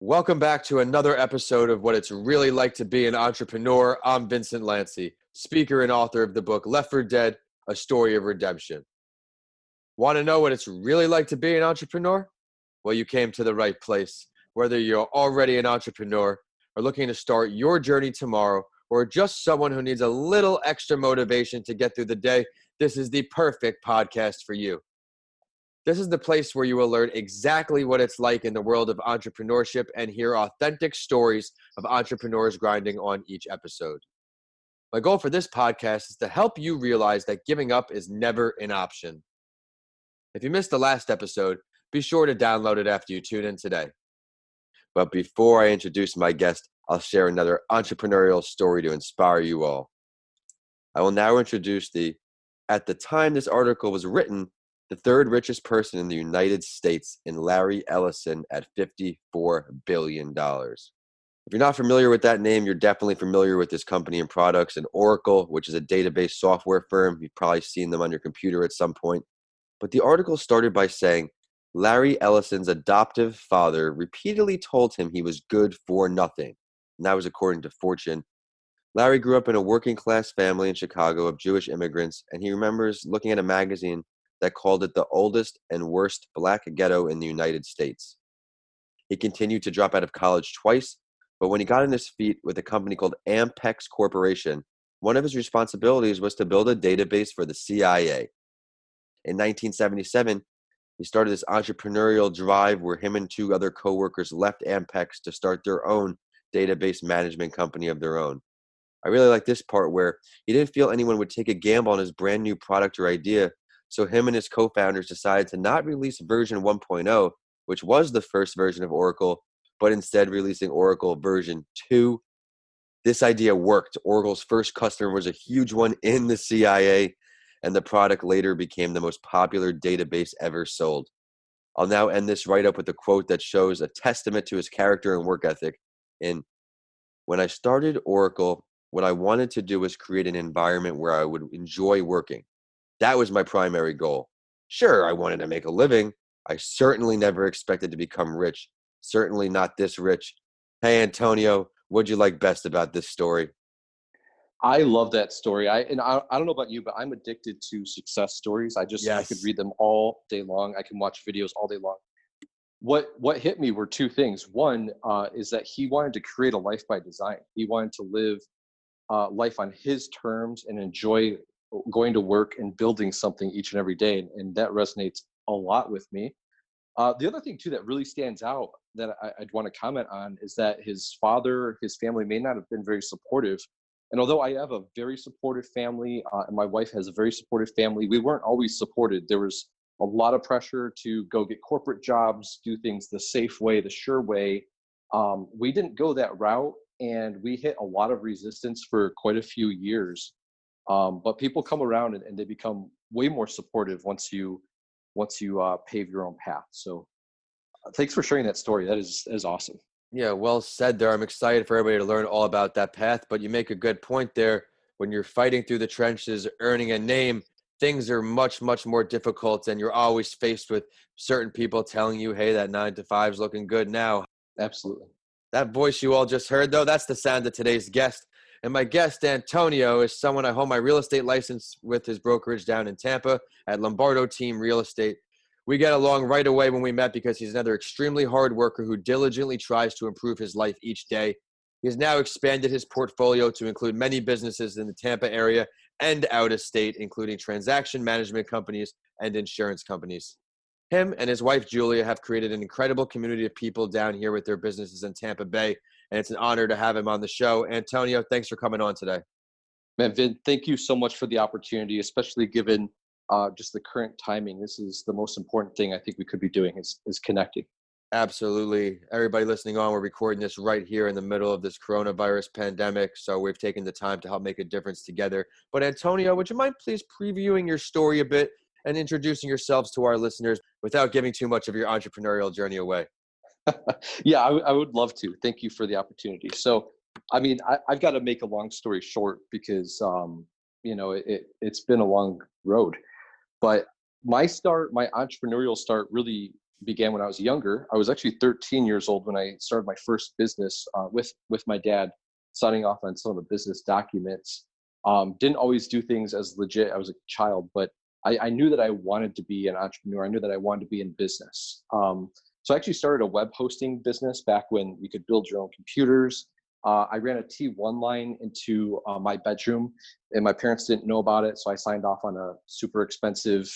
Welcome back to another episode of What It's Really Like to Be an Entrepreneur. I'm Vincent Lanci, speaker and author of the book Left for Dead, A Story of Redemption. Want to know what it's really like to be an entrepreneur? Well, you came to the right place. Whether you're already an entrepreneur or looking to start your journey tomorrow, or just someone who needs a little extra motivation to get through the day, this is the perfect podcast for you. This is the place where you will learn exactly what it's like in the world of entrepreneurship and hear authentic stories of entrepreneurs grinding on each episode. My goal for this podcast is to help you realize that giving up is never an option. If you missed the last episode, be sure to download it after you tune in today. But before I introduce my guest, I'll share another entrepreneurial story to inspire you all. I will now introduce at the time this article was written, the third richest person in the United States in Larry Ellison at $54 billion. If you're not familiar with that name, you're definitely familiar with this company and products, and Oracle, which is a database software firm. You've probably seen them on your computer at some point. But the article started by saying, Larry Ellison's adoptive father repeatedly told him he was good for nothing. And that was according to Fortune. Larry grew up in a working class family in Chicago of Jewish immigrants, and he remembers looking at a magazine that called it the oldest and worst black ghetto in the United States. He continued to drop out of college twice, but when he got on his feet with a company called Ampex Corporation, one of his responsibilities was to build a database for the CIA. In 1977, he started this entrepreneurial drive where him and two other coworkers left Ampex to start their own database management company of their own. I really like this part where he didn't feel anyone would take a gamble on his brand new product or idea. So him and his co-founders decided to not release version 1.0, which was the first version of Oracle, but instead releasing Oracle version 2. This idea worked. Oracle's first customer was a huge one in the CIA, and the product later became the most popular database ever sold. I'll now end this write-up with a quote that shows a testament to his character and work ethic. When I started Oracle, what I wanted to do was create an environment where I would enjoy working. That was my primary goal. Sure, I wanted to make a living. I certainly never expected to become rich. Certainly not this rich. Hey, Antonio, what'd you like best about this story? I love that story. I don't know about you, but I'm addicted to success stories. I could read them all day long. I can watch videos all day long. What hit me were two things. One is that he wanted to create a life by design. He wanted to live life on his terms and enjoy going to work and building something each and every day. And that resonates a lot with me. The other thing too that really stands out that I'd want to comment on is that his family may not have been very supportive. And although I have a very supportive family and my wife has a very supportive family, we weren't always supported. There was a lot of pressure to go get corporate jobs, do things the safe way, the sure way. We didn't go that route, and we hit a lot of resistance for quite a few years. But people come around and they become way more supportive once you pave your own path. So thanks for sharing that story. That is awesome. Yeah, well said there. I'm excited for everybody to learn all about that path, but you make a good point there. When you're fighting through the trenches, earning a name, things are much, much more difficult, and you're always faced with certain people telling you, hey, that 9 to 5 is looking good now. Absolutely. That voice you all just heard, though, that's the sound of today's guest. And my guest, Antonio, is someone I hold my real estate license with his brokerage down in Tampa at Lombardo Real Estate. We got along right away when we met because he's another extremely hard worker who diligently tries to improve his life each day. He has now expanded his portfolio to include many businesses in the Tampa area and out of state, including transaction management companies and insurance companies. Him and his wife, Julia, have created an incredible community of people down here with their businesses in Tampa Bay, and it's an honor to have him on the show. Antonio, thanks for coming on today. Man, Vin, thank you so much for the opportunity, especially given just the current timing. This is the most important thing I think we could be doing is connecting. Absolutely. Everybody listening on, we're recording this right here in the middle of this coronavirus pandemic, so we've taken the time to help make a difference together. But Antonio, would you mind please previewing your story a bit and introducing yourselves to our listeners without giving too much of your entrepreneurial journey away? Yeah, I would love to. Thank you for the opportunity. So, I mean, I've got to make a long story short because, it's been a long road. But my entrepreneurial start really began when I was younger. I was actually 13 years old when I started my first business with my dad, signing off on some of the business documents. Didn't always do things as legit. I was a child, but I knew that I wanted to be an entrepreneur. I knew that I wanted to be in business. So I actually started a web hosting business back when you could build your own computers. I ran a T1 line into my bedroom, and my parents didn't know about it. So I signed off on a super expensive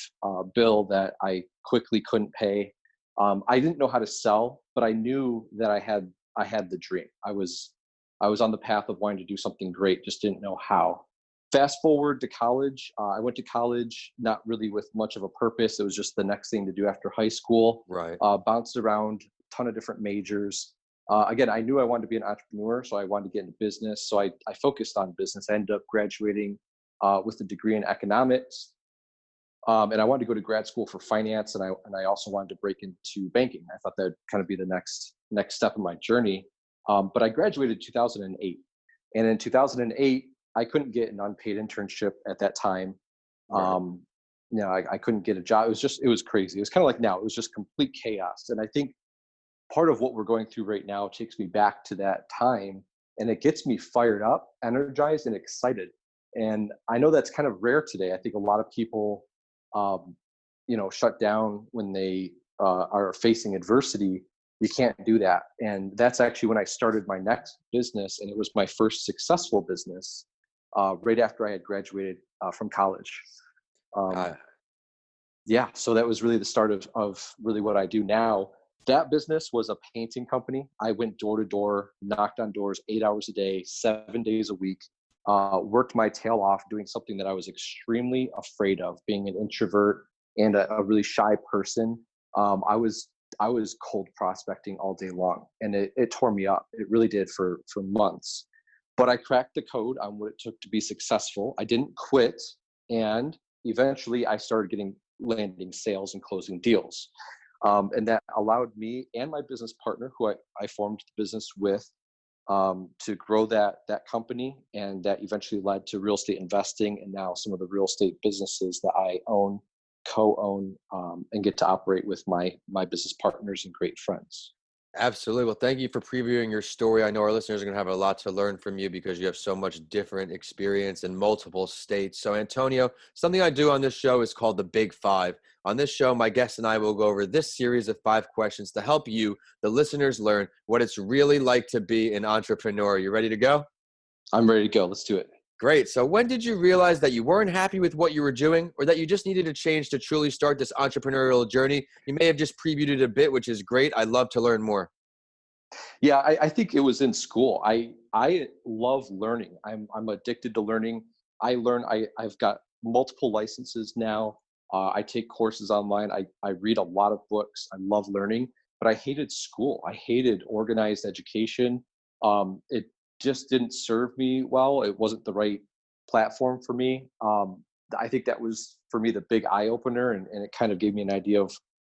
bill that I quickly couldn't pay. I didn't know how to sell, but I knew that I had the dream. I was on the path of wanting to do something great, just didn't know how. Fast forward to college. I went to college not really with much of a purpose. It was just the next thing to do after high school. Right. Bounced around a ton of different majors. Again, I knew I wanted to be an entrepreneur, so I wanted to get into business. So I focused on business. I ended up graduating with a degree in economics. And I wanted to go to grad school for finance, and I also wanted to break into banking. I thought that would kind of be the next step in my journey. But I graduated in 2008, and in 2008, I couldn't get an unpaid internship at that time. Right. I couldn't get a job. It was crazy. It was kind of like now. It was just complete chaos. And I think part of what we're going through right now takes me back to that time, and it gets me fired up, energized, and excited. And I know that's kind of rare today. I think a lot of people, shut down when they are facing adversity. You can't do that. And that's actually when I started my next business, and it was my first successful business right after I had graduated from college. So that was really the start of really what I do now. That business was a painting company. I went door to door, knocked on doors 8 hours a day, 7 days a week, worked my tail off doing something that I was extremely afraid of, being an introvert and a really shy person. I was cold prospecting all day long, and it tore me up. It really did for months. But I cracked the code on what it took to be successful. I didn't quit, and eventually I started landing sales and closing deals. And that allowed me and my business partner, who I formed the business with, to grow that company. And that eventually led to real estate investing, and now some of the real estate businesses that I own, co-own, and get to operate with my business partners and great friends. Absolutely. Well, thank you for previewing your story. I know our listeners are going to have a lot to learn from you because you have so much different experience in multiple states. So, Antonio, something I do on this show is called the Big Five. On this show, my guests and I will go over this series of 5 questions to help you, the listeners, learn what it's really like to be an entrepreneur. You ready to go? I'm ready to go. Let's do it. Great. So when did you realize that you weren't happy with what you were doing, or that you just needed to change to truly start this entrepreneurial journey? You may have just previewed it a bit, which is great. I'd love to learn more. Yeah, I think it was in school. I love learning. I'm addicted to learning. I've got multiple licenses now. I take courses online. I read a lot of books. I love learning, but I hated school. I hated organized education. It just didn't serve me well. It wasn't the right platform for me. I think that was for me the big eye opener, and it kind of gave me an idea of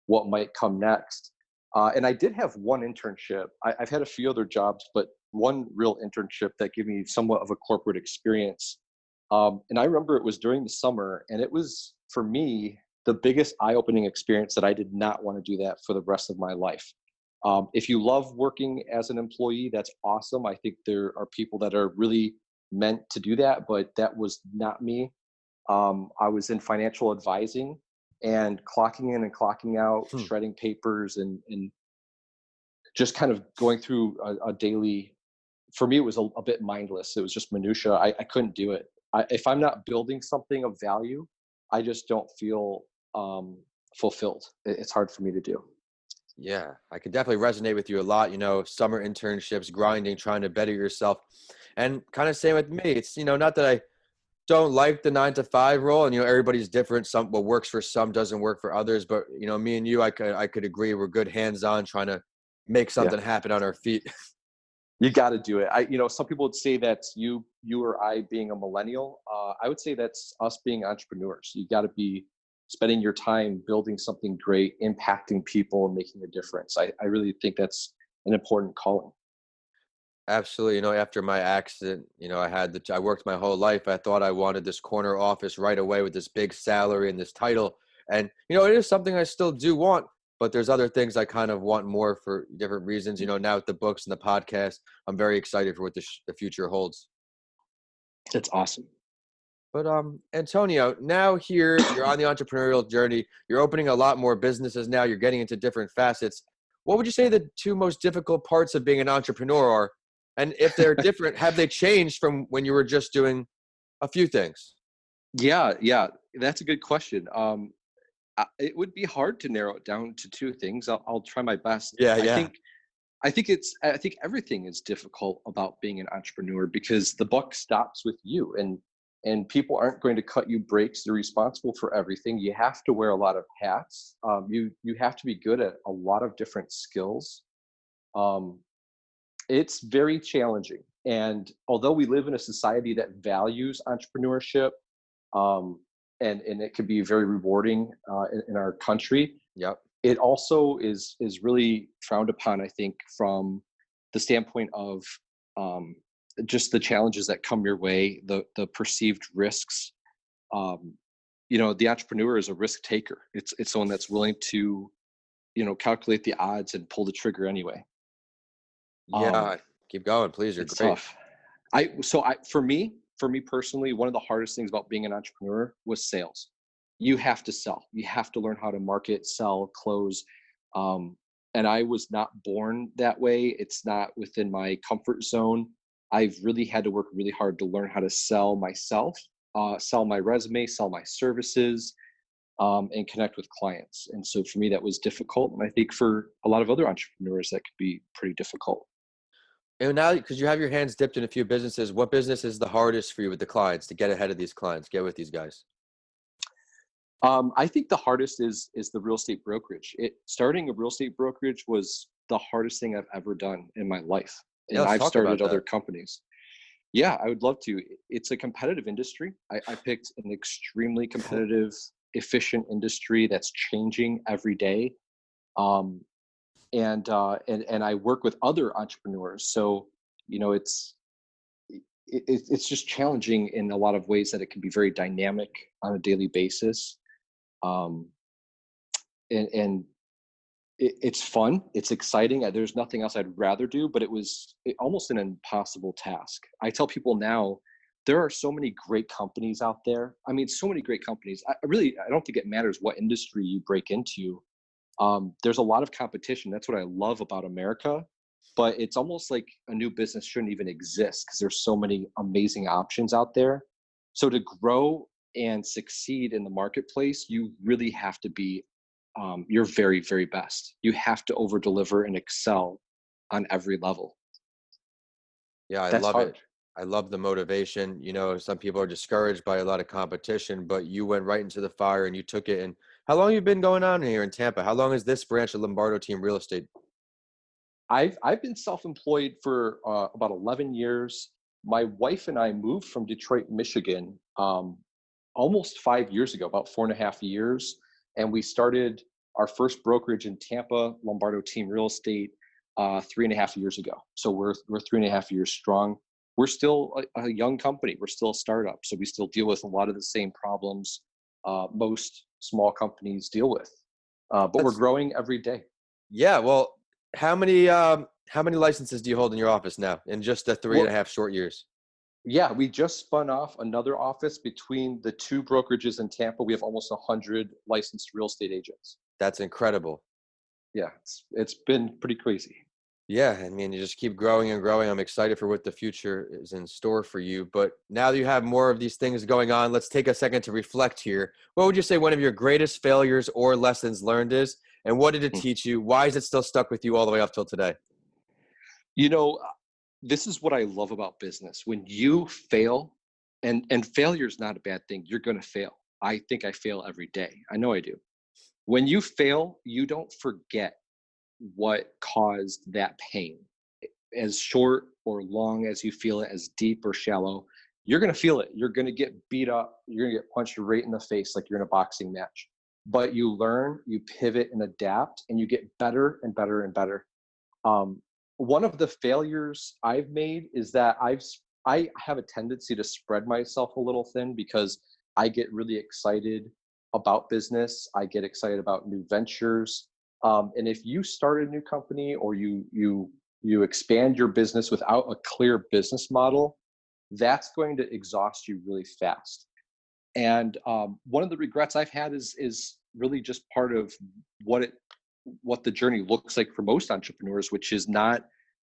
what might come next. And I did have one internship. I've had a few other jobs, but one real internship that gave me somewhat of a corporate experience. And I remember it was during the summer, and it was, for me, the biggest eye-opening experience that I did not want to do that for the rest of my life. If you love working as an employee, that's awesome. I think there are people that are really meant to do that, but that was not me. I was in financial advising, and clocking in and clocking out, shredding papers, and just kind of going through a daily, for me, it was a bit mindless. It was just minutia. I couldn't do it. If I'm not building something of value, I just don't feel fulfilled. It's hard for me to do. Yeah, I could definitely resonate with you a lot. Summer internships, grinding, trying to better yourself. And kind of same with me. It's, not that I don't like the 9-to-5 role, and everybody's different. What works for some doesn't work for others, but me and you, I could agree, we're good hands-on, trying to make something happen on our feet. You got to do it. Some people would say that's you or I being a millennial. I would say that's us being entrepreneurs. You got to be spending your time building something great, impacting people, and making a difference. I really think that's an important calling. Absolutely. After my accident, I worked my whole life. I thought I wanted this corner office right away with this big salary and this title. And, it is something I still do want, but there's other things I kind of want more for different reasons. You know, now with the books and the podcast, I'm very excited for what the future holds. That's awesome. But Antonio, now here you're on the entrepreneurial journey. You're opening a lot more businesses now. You're getting into different facets. What would you say the two most difficult parts of being an entrepreneur are? And if they're different, have they changed from when you were just doing a few things? Yeah, that's a good question. It would be hard to narrow it down to two things. I'll try my best. Yeah, I yeah. think I think everything is difficult about being an entrepreneur because the buck stops with you, and people aren't going to cut you breaks. They're responsible for everything. You have to wear a lot of hats. You have to be good at a lot of different skills. Um, it's very challenging. And although we live in a society that values entrepreneurship, um, and it could be very rewarding in our country, Yep. it also is really frowned upon, I think, from the standpoint of um, just the challenges that come your way, the perceived risks. Um, the entrepreneur is a risk taker. It's someone that's willing to, calculate the odds and pull the trigger anyway. Yeah. Keep going, please. You're It's great. tough. For me personally, one of the hardest things about being an entrepreneur was sales. You have to sell. You have to learn how to market, sell, close. And I was not born that way. It's not within my comfort zone. I've really had to work really hard to learn how to sell myself, sell my resume, sell my services, and connect with clients. And so for me, that was difficult. And I think for a lot of other entrepreneurs, that could be pretty difficult. And now, because you have your hands dipped in a few businesses, what business is the hardest for you with the clients to get ahead of these clients, get with these guys? I think the hardest is the real estate brokerage. Starting a real estate brokerage was the hardest thing I've ever done in my life. Yeah, And let's I've talk about started other that. companies. Yeah, I would love to. It's a competitive industry. I picked an extremely competitive, efficient industry that's changing every day. Um, and I work with other entrepreneurs. So, it's it's just challenging in a lot of ways that it can be very dynamic on a daily basis. Um, and it's fun. It's exciting. There's nothing else I'd rather do, but it was almost an impossible task. I tell people now, there are so many great companies out there. I mean, so many great companies. I don't think it matters what industry you break into. There's a lot of competition. That's what I love about America. But it's almost like a new business shouldn't even exist because there's so many amazing options out there. So to grow and succeed in the marketplace, you really have to be your very, very best. You have to over deliver and excel on every level. Yeah, I That's love hard. it. I love the motivation. You know, some people are discouraged by a lot of competition, but you went right into the fire and you took it. And how long have you been going on here in Tampa? How long is this branch of Lombardo Team Real Estate? I've been self-employed for about 11 years. My wife and I moved from Detroit, Michigan, almost 5 years ago, about 4.5 years, and we started our first brokerage in Tampa, Lombardo Team Real Estate, 3.5 years ago. So we're 3.5 years strong. We're still a young company. We're still a startup, so we still deal with a lot of the same problems most small companies deal with. But we're That's growing every day. Yeah. Well, how many licenses do you hold in your office now in just the three and a Well, half short years? yeah, we just spun off another office between the two brokerages in Tampa. We have almost 100 licensed real estate agents. That's incredible. Yeah, it's been pretty crazy. Yeah, I mean, you just keep growing and growing. I'm excited for what the future is in store for you. But now that you have more of these things going on, let's take a second to reflect here. What would you say one of your greatest failures or lessons learned is? And what did it Mm. teach you? Why is it still stuck with you all the way up till today? You know, this is what I love about business. When you fail, and failure is not a bad thing. You're going to fail. I think I fail every day. I know I do. When you fail, you don't forget what caused that pain. As short or long as you feel it, as deep or shallow, you're going to feel it. You're going to get beat up. You're going to get punched right in the face like you're in a boxing match. But you learn, you pivot and adapt, and you get better and better and better. Um, One of the failures I've made is that I have a tendency to spread myself a little thin because I get really excited about business. I get excited about new ventures. And if you start a new company or you expand your business without a clear business model, that's going to exhaust you really fast. And one of the regrets I've had is really just part of what the journey looks like for most entrepreneurs, which is not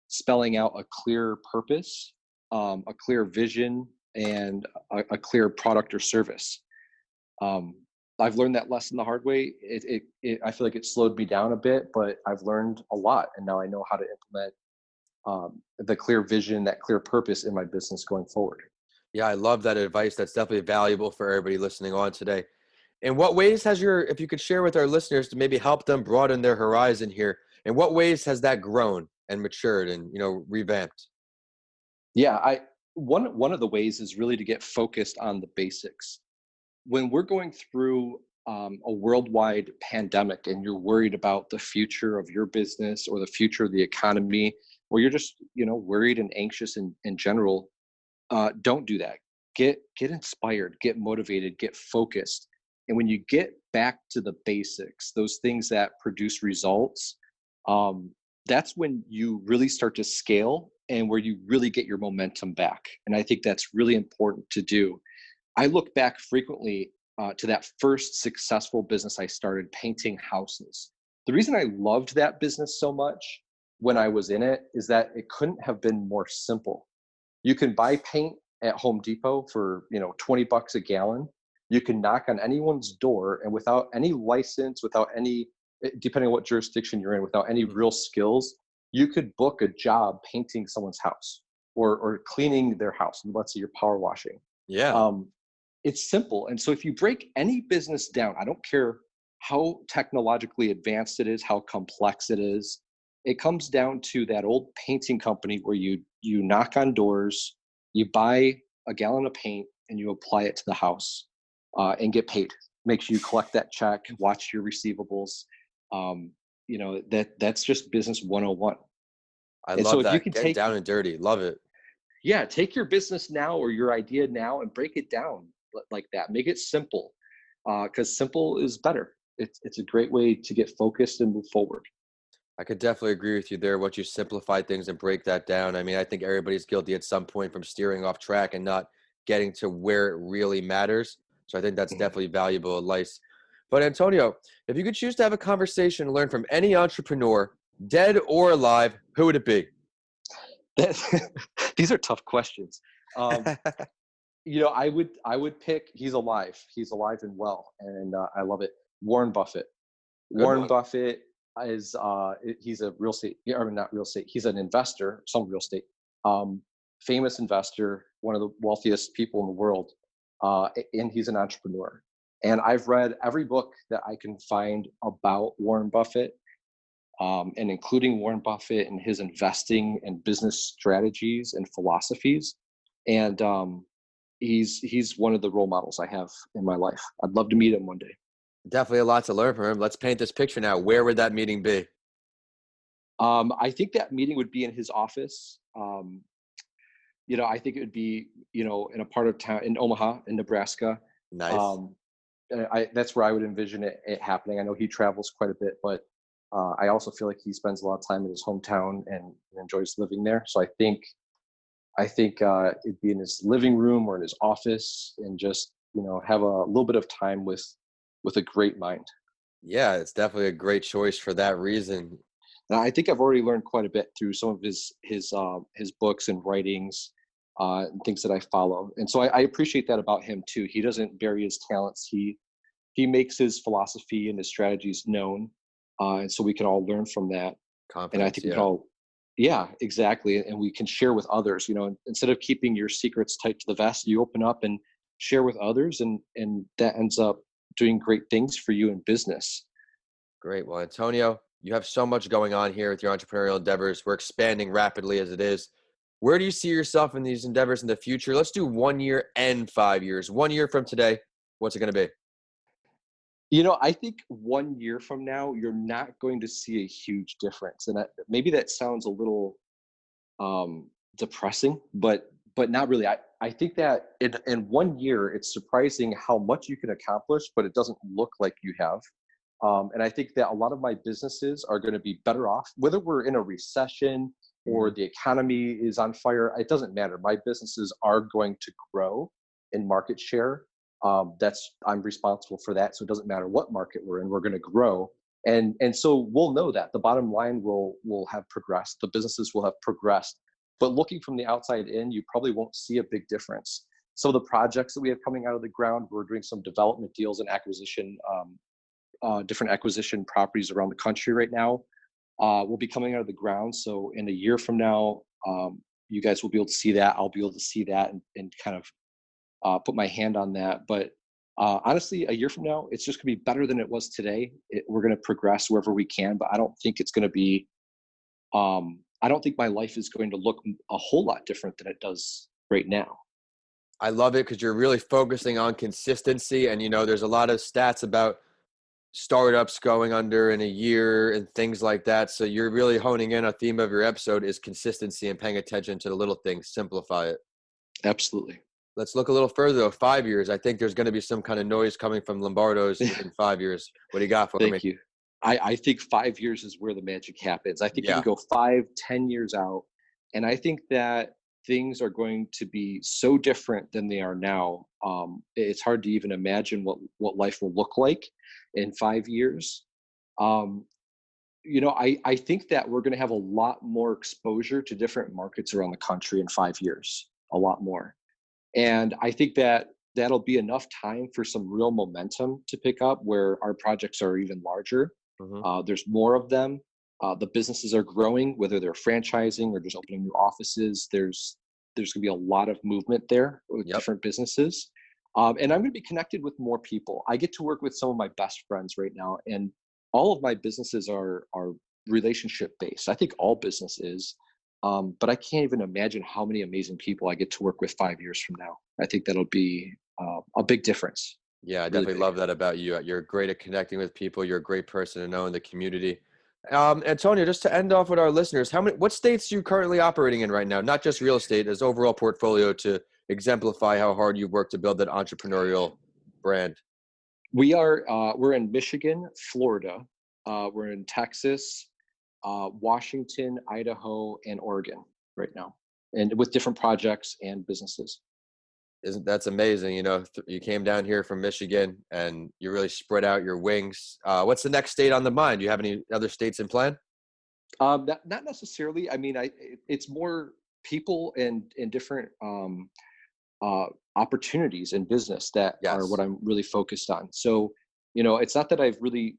spelling out a clear purpose, a clear vision, and a clear product or service. I've learned that lesson the hard way. I feel like it slowed me down a bit, but I've learned a lot, and now I know how to implement the clear vision, that clear purpose in my business going forward. Yeah, I love that advice. That's definitely valuable for everybody listening on today. In what ways has if you could share with our listeners to maybe help them broaden their horizon here, in what ways has that grown and matured and, revamped? Yeah, one of the ways is really to get focused on the basics. When we're going through a worldwide pandemic and you're worried about the future of your business or the future of the economy, or you're just worried and anxious in general, don't do that. Get inspired, get motivated, get focused. And when you get back to the basics, those things that produce results, that's when you really start to scale and where you really get your momentum back. And I think that's really important to do. I look back frequently to that first successful business I started, painting houses. The reason I loved that business so much when I was in it is that it couldn't have been more simple. You can buy paint at Home Depot for, $20 a gallon. You can knock on anyone's door, and without any license, without any, depending on what jurisdiction you're in, without any real skills, you could book a job painting someone's house or cleaning their house. And let's say you're power washing. Yeah. It's simple. And so if you break any business down, I don't care how technologically advanced it is, how complex it is, it comes down to that old painting company where you knock on doors, you buy a gallon of paint, and you apply it to the house and get paid. Make sure you collect that check, watch your receivables. That's just business 101. I And love so if you that. can Getting down and dirty. Love it. take your business now or your idea now and break it down like that. Make it simple, because simple is better. It's a great way to get focused and move forward. I could definitely agree with you there. Once you simplify things and break that down, I mean, I think everybody's guilty at some point from steering off track and not getting to where it really matters. So I think that's definitely valuable advice. But Antonio, if you could choose to have a conversation and learn from any entrepreneur, dead or alive, who would it be? These are tough questions. I would pick. He's alive. He's alive and well, and I love it. Warren Buffett. Good Warren one. Buffett is he's a real estate, or not real estate. He's an investor, some real estate, famous investor, one of the wealthiest people in the world, and he's an entrepreneur. And I've read every book that I can find about Warren Buffett, and including Warren Buffett and his investing and business strategies and philosophies. And he's one of the role models I have in my life. I'd love to meet him one day. Definitely a lot to learn from him. Let's paint this picture now. Where would that meeting be? I think that meeting would be in his office. I think it would be, in a part of town in Omaha, in Nebraska. Nice. That's where I would envision it happening. I know he travels quite a bit, but I also feel like he spends a lot of time in his hometown and enjoys living there. So I think it'd be in his living room or in his office, and just have a little bit of time with a great mind. Yeah, it's definitely a great choice for that reason. And I think I've already learned quite a bit through some of his books and writings, and things that I follow. And so I appreciate that about him too. He doesn't bury his talents. He makes his philosophy and his strategies known, and so we can all learn from that. Confidence, and I think we yeah. can all, yeah, exactly. And we can share with others. Instead of keeping your secrets tight to the vest, you open up and share with others, and that ends up doing great things for you in business. Great. Well, Antonio, you have so much going on here with your entrepreneurial endeavors. We're expanding rapidly as it is. Where do you see yourself in these endeavors in the future? Let's do 1 year and 5 years. 1 year from today, what's it going to be? I think 1 year from now, you're not going to see a huge difference. And maybe that sounds a little depressing, but not really. I think that in 1 year, it's surprising how much you can accomplish, but it doesn't look like you have. And I think that a lot of my businesses are going to be better off, whether we're in a recession or the economy is on fire. It doesn't matter. My businesses are going to grow in market share. I'm responsible for that. So it doesn't matter what market we're in, we're going to grow. And so we'll know that the bottom line will have progressed. The businesses will have progressed. But looking from the outside in, you probably won't see a big difference. So the projects that we have coming out of the ground, we're doing some development deals and acquisition, different acquisition properties around the country right now, will be coming out of the ground. So in a year from now, you guys will be able to see that. I'll be able to see that and kind of put my hand on that. But honestly, a year from now, it's just going to be better than it was today. We're going to progress wherever we can, but I don't think it's going to be, I don't think my life is going to look a whole lot different than it does right now. I love it because you're really focusing on consistency. And, there's a lot of stats about startups going under in a year and things like that. So you're really honing in. A theme of your episode is consistency and paying attention to the little things. Simplify it. Absolutely. Let's look a little further though. 5 years. I think there's going to be some kind of noise coming from Lombardo's in 5 years. What do you got for me? Thank you. I think 5 years is where the magic happens. I think you can go 5-10 years out. And I think that things are going to be so different than they are now. It's hard to even imagine what life will look like in 5 years. I think that we're going to have a lot more exposure to different markets around the country in 5 years, a lot more. And I think that that'll be enough time for some real momentum to pick up where our projects are even larger. There's more of them. The businesses are growing, whether they're franchising or just opening new offices. There's going to be a lot of movement there with different businesses. And I'm going to be connected with more people. I get to work with some of my best friends right now, and all of my businesses are relationship based. I think all business is, but I can't even imagine how many amazing people I get to work with 5 years from now. I think that'll be a big difference. Yeah, I definitely love that about you. You're great at connecting with people. You're a great person to know in the community. Antonio, just to end off with our listeners, what states are you currently operating in right now? Not just real estate, as overall portfolio to exemplify how hard you've worked to build that entrepreneurial brand. We're in Michigan, Florida. We're in Texas, Washington, Idaho, and Oregon right now, and with different projects and businesses. That's amazing. You came down here from Michigan and you really spread out your wings. What's the next state on the mind? Do you have any other states in plan? Not necessarily. I mean, it's more people and different opportunities in business that are what I'm really focused on. So, it's not that I've really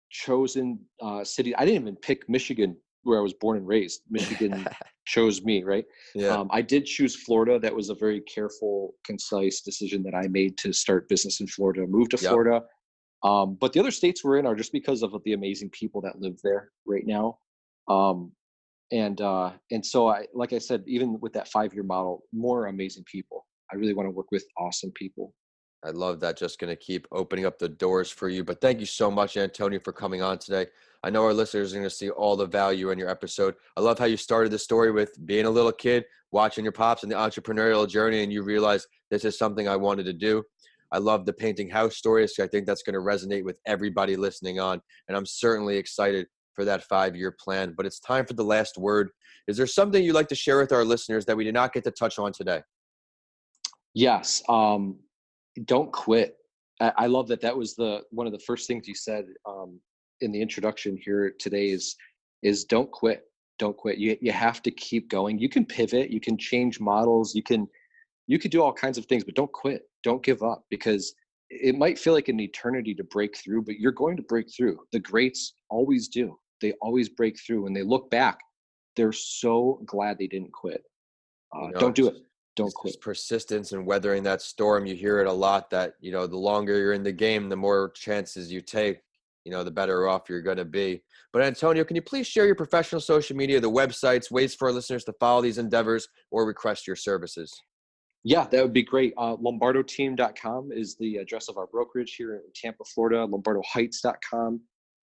chosen city. I didn't even pick Michigan where I was born and raised. Michigan chose me, right? Yeah. I did choose Florida. That was a very careful, concise decision that I made to start business in Florida, move to Florida. But the other states we're in are just because of the amazing people that live there right now. And so like I said, even with that 5-year model, more amazing people. I really want to work with awesome people. I love that. Just going to keep opening up the doors for you. But thank you so much, Antonio, for coming on today. I know our listeners are going to see all the value in your episode. I love how you started the story with being a little kid, watching your pops and the entrepreneurial journey, and you realized this is something I wanted to do. I love the painting house stories. So I think that's going to resonate with everybody listening on. And I'm certainly excited for that 5-year plan. But it's time for the last word. Is there something you'd like to share with our listeners that we did not get to touch on today? Yes. Don't quit. I love that was one of the first things you said in the introduction here today is don't quit. Don't quit. You have to keep going. You can pivot, you can change models, you can do all kinds of things, but don't quit. Don't give up, because it might feel like an eternity to break through, but you're going to break through. The greats always do. They always break through. When they look back, they're so glad they didn't quit. Don't do it. Don't quit. Persistence and weathering that storm. You hear it a lot that, the longer you're in the game, the more chances you take, the better off you're going to be. But Antonio, can you please share your professional social media, the websites, ways for our listeners to follow these endeavors or request your services? Yeah, that would be great. LombardoTeam.com is the address of our brokerage here in Tampa, Florida, LombardoHeights.com.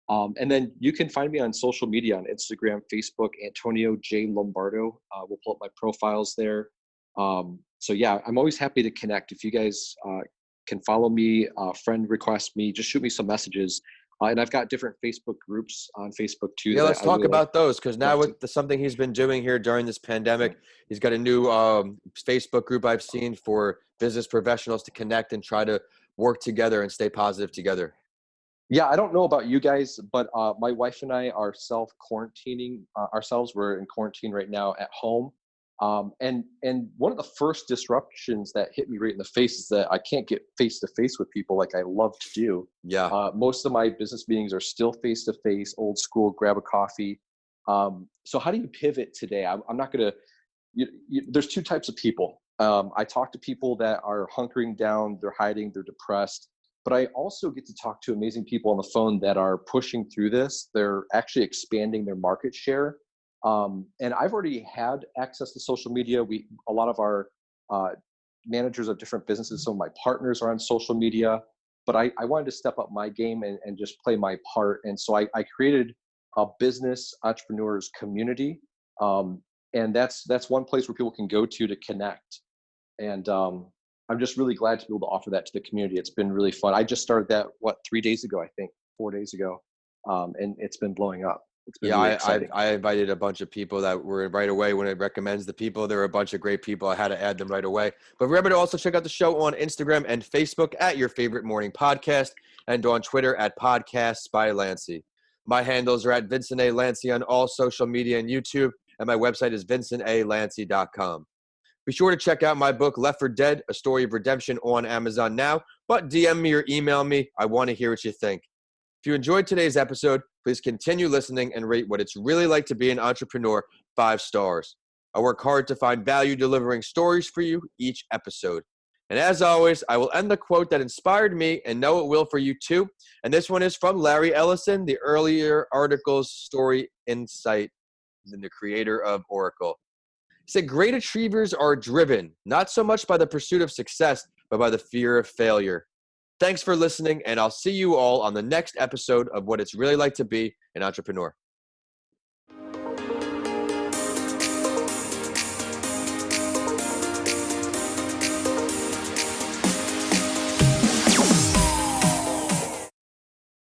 And then you can find me on social media, on Instagram, Facebook, Antonio J. Lombardo. We'll pull up my profiles there. So yeah, I'm always happy to connect. If you guys can follow me, friend request me, just shoot me some messages. And I've got different Facebook groups on Facebook too. Yeah, that let's I talk really like about those, because now connecting. with something he's been doing here during this pandemic, he's got a new Facebook group I've seen for business professionals to connect and try to work together and stay positive together. Yeah, I don't know about you guys, but my wife and I are self-quarantining ourselves. We're in quarantine right now at home. And one of the first disruptions that hit me right in the face is that I can't get face to face with people like I love to do. Yeah. Most of my business meetings are still face to face, old school, grab a coffee. So how do you pivot today? I'm not going to. There's two types of people. I talk to people that are hunkering down, they're hiding, they're depressed. But I also get to talk to amazing people on the phone that are pushing through this. They're actually expanding their market share. And I've already had access to social media. A lot of our managers of different businesses, some of my partners are on social media. But I wanted to step up my game and just play my part. And so I created a business entrepreneurs community. And that's one place where people can go to connect. And I'm just really glad to be able to offer that to the community. It's been really fun. I just started that 3 days ago, I think 4 days ago, and it's been blowing up. It's been really exciting. I invited a bunch of people that were right away. When it recommends the people, there are a bunch of great people. I had to add them right away. But remember to also check out the show on Instagram and Facebook at Your Favorite Morning Podcast, and on Twitter at Podcasts by Lanci. My handles are at Vincent A. Lanci on all social media and YouTube, and my website is vincentalanci.com. Be sure to check out my book, Left for Dead, A Story of Redemption, on Amazon now. But DM me or email me. I want to hear what you think. If you enjoyed today's episode, please continue listening and rate What It's Really Like to Be an Entrepreneur 5 stars. I work hard to find value delivering stories for you each episode. And as always, I will end the quote that inspired me, and know it will for you too. And this one is from Larry Ellison, the earlier article's story insight, and the creator of Oracle. He said, great achievers are driven, not so much by the pursuit of success, but by the fear of failure. Thanks for listening, and I'll see you all on the next episode of What It's Really Like to Be an Entrepreneur.